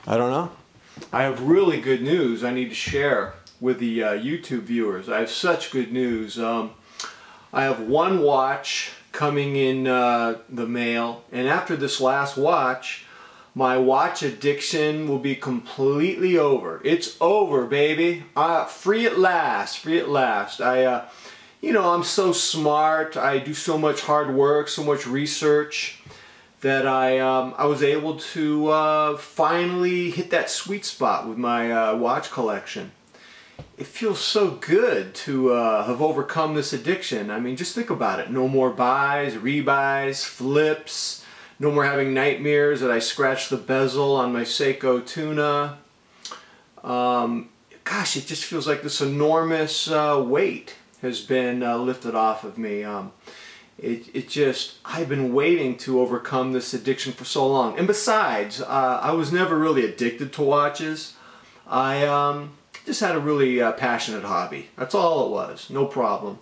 I don't know. I have really good news I need to share with the YouTube viewers. I have such good news. I have one watch coming in the mail, and after this last watch, my watch addiction will be completely over. It's over, baby. Free at last. Free at last. You know, I'm so smart. I do so much hard work, so much research, that I was able to finally hit that sweet spot with my watch collection. It feels so good to have overcome this addiction. I mean, just think about it. No more buys, rebuys, flips. No more having nightmares that I scratched the bezel on my Seiko tuna. Gosh, it just feels like this enormous weight has been lifted off of me. I've been waiting to overcome this addiction for so long. And besides, I was never really addicted to watches. I just had a really passionate hobby. That's all it was. No problem.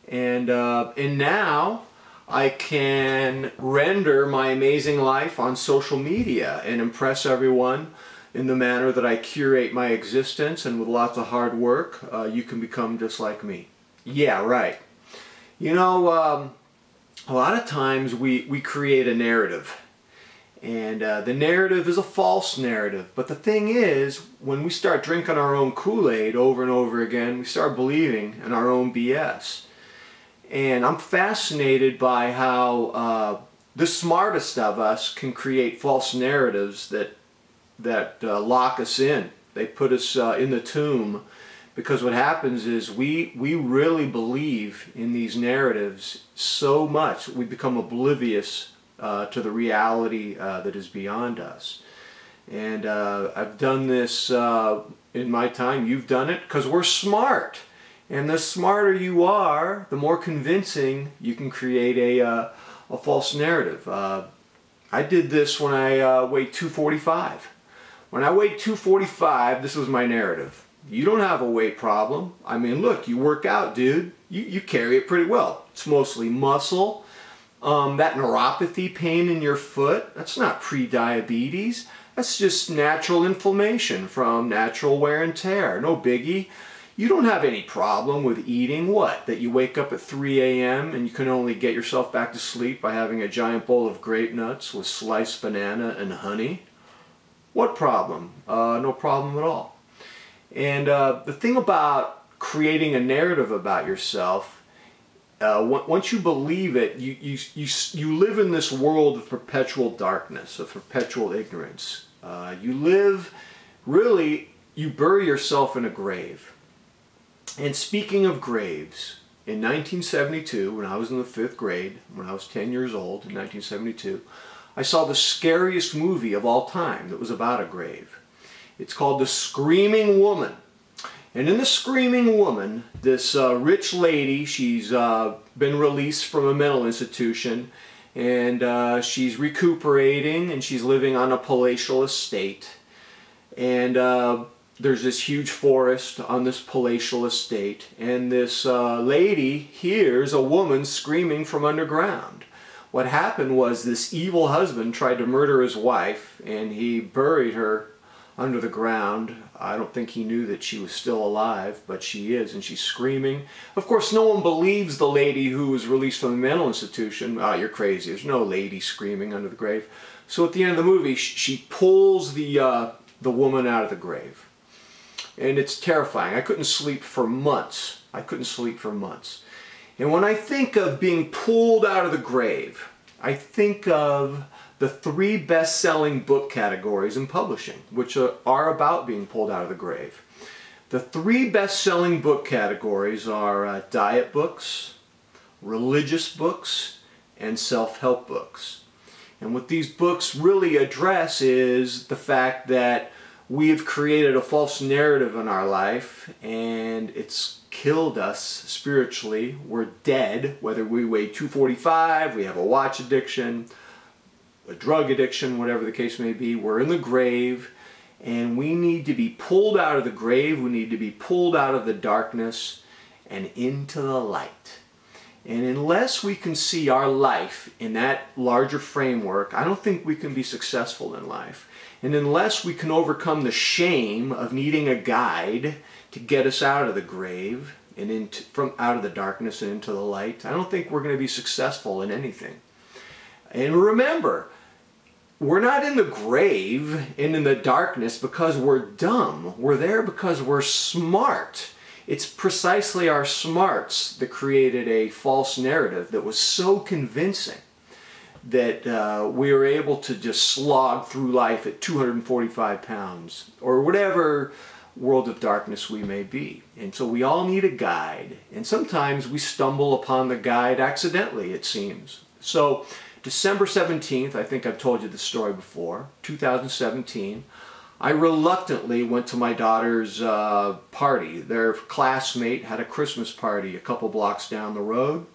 And now I can render my amazing life on social media and impress everyone in the manner that I curate my existence, and with lots of hard work, you can become just like me. Yeah, right. You know, a lot of times we create a narrative, and the narrative is a false narrative. But the thing is, when we start drinking our own Kool-Aid over and over again, we start believing in our own BS. And I'm fascinated by how the smartest of us can create false narratives that lock us in. They put us in the tomb. Because what happens is we really believe in these narratives so much, we become oblivious to the reality that is beyond us. And I've done this in my time. You've done it because we're smart. And the smarter you are, the more convincing you can create a false narrative. I did this when I weighed 245. When I weighed 245, this was my narrative. You don't have a weight problem. I mean, look, you work out, dude. You carry it pretty well. It's mostly muscle. That neuropathy pain in your foot, that's not pre-diabetes. That's just natural inflammation from natural wear and tear. No biggie. You don't have any problem with eating what? That you wake up at 3 a.m. and you can only get yourself back to sleep by having a giant bowl of grape nuts with sliced banana and honey? What problem? No problem at all. And the thing about creating a narrative about yourself, once you believe it, you live in this world of perpetual darkness, of perpetual ignorance. You live, really, you bury yourself in a grave. And speaking of graves, in 1972, when I was in the 5th grade, when I was 10 years old, in 1972, I saw the scariest movie of all time that was about a grave. It's called The Screaming Woman. And in The Screaming Woman, this rich lady, she's been released from a mental institution, and she's recuperating, and she's living on a palatial estate. And there's this huge forest on this palatial estate, and this lady hears a woman screaming from underground. What happened was this evil husband tried to murder his wife, and he buried her under the ground. I don't think he knew that she was still alive, but she is, and she's screaming. Of course, no one believes the lady who was released from the mental institution. Oh, you're crazy. There's no lady screaming under the grave. So at the end of the movie, she pulls the woman out of the grave. And it's terrifying. I couldn't sleep for months. I couldn't sleep for months. And when I think of being pulled out of the grave, I think of the 3 best-selling book categories in publishing, which are about being pulled out of the grave. The 3 best-selling book categories are diet books, religious books, and self-help books. And what these books really address is the fact that we have created a false narrative in our life, and it's killed us spiritually. We're dead, whether we weigh 245, we have a watch addiction, a drug addiction, whatever the case may be. We're in the grave, and we need to be pulled out of the grave. We need to be pulled out of the darkness and into the light. And unless we can see our life in that larger framework, I don't think we can be successful in life. And unless we can overcome the shame of needing a guide to get us out of the grave and out of the darkness and into the light, I don't think we're going to be successful in anything. And remember, we're not in the grave and in the darkness because we're dumb. We're there because we're smart. It's precisely our smarts that created a false narrative that was so convincing that we were able to just slog through life at 245 pounds or whatever world of darkness we may be. And so we all need a guide. And sometimes we stumble upon the guide accidentally, it seems. So December 17th, I think I've told you the story before, 2017, I reluctantly went to my daughter's party. Their classmate had a Christmas party a couple blocks down the road.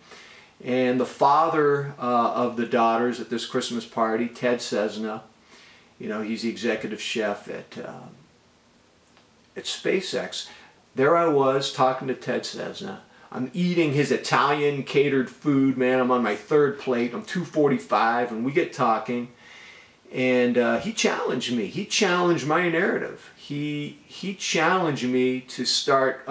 And the father of the daughters at this Christmas party, Ted Cessna, you know, he's the executive chef at SpaceX. There I was talking to Ted Cessna. I'm eating his Italian catered food, man. I'm on my third plate. I'm 245, and we get talking. And he challenged me. He challenged my narrative. He challenged me to start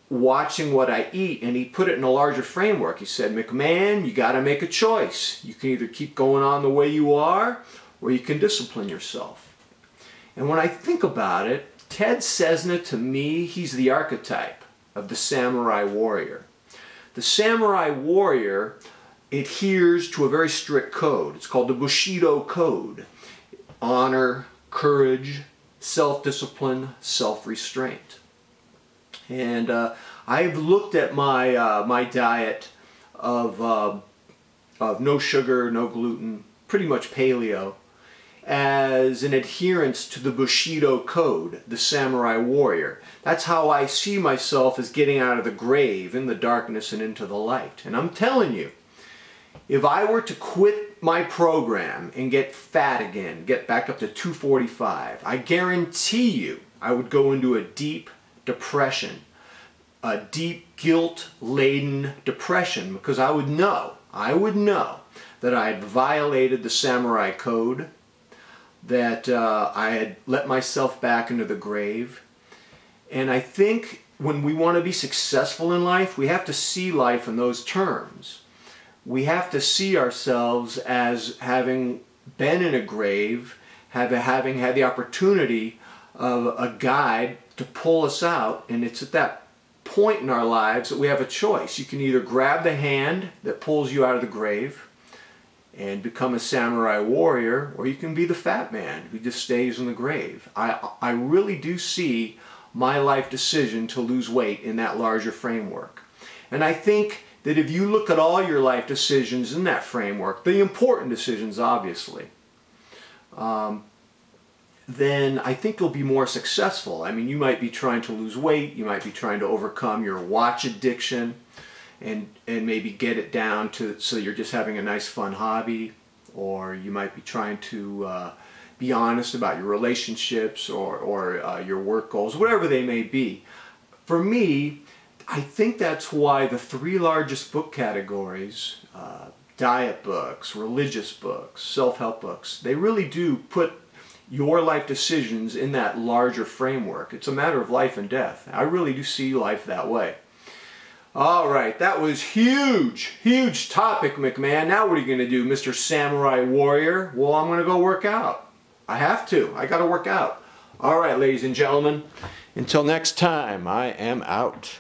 watching what I eat, and he put it in a larger framework. He said, McMahon, you got to make a choice. You can either keep going on the way you are, or you can discipline yourself. And when I think about it, Ted Cessna, to me, he's the archetype of the samurai warrior. The samurai warrior adheres to a very strict code. It's called the Bushido Code. Honor, courage, self-discipline, self-restraint. And I've looked at my my diet of no sugar, no gluten, pretty much paleo, as an adherence to the Bushido Code, the samurai warrior. That's how I see myself as getting out of the grave, in the darkness and into the light. And I'm telling you, if I were to quit my program and get fat again, get back up to 245, I guarantee you I would go into a deep depression, a deep guilt-laden depression, because I would know that I had violated the samurai code, that I had let myself back into the grave. And I think when we want to be successful in life, we have to see life in those terms. We have to see ourselves as having been in a grave, having had the opportunity of a guide to pull us out, and it's at that point in our lives that we have a choice. You can either grab the hand that pulls you out of the grave and become a samurai warrior, or you can be the fat man who just stays in the grave. I really do see my life decision to lose weight in that larger framework. And I think that if you look at all your life decisions in that framework, the important decisions obviously, then I think you'll be more successful. I mean, you might be trying to lose weight, you might be trying to overcome your watch addiction, and maybe get it down to so you're just having a nice fun hobby, or you might be trying to be honest about your relationships or your work goals, whatever they may be. For me, I think that's why the three largest book categories, diet books, religious books, self-help books, they really do put your life decisions in that larger framework. It's a matter of life and death. I really do see life that way. All right, that was huge, huge topic, McMahon. Now what are you going to do, Mr. Samurai Warrior? Well, I'm going to go work out. I have to. I got to work out. All right, ladies and gentlemen, until next time, I am out.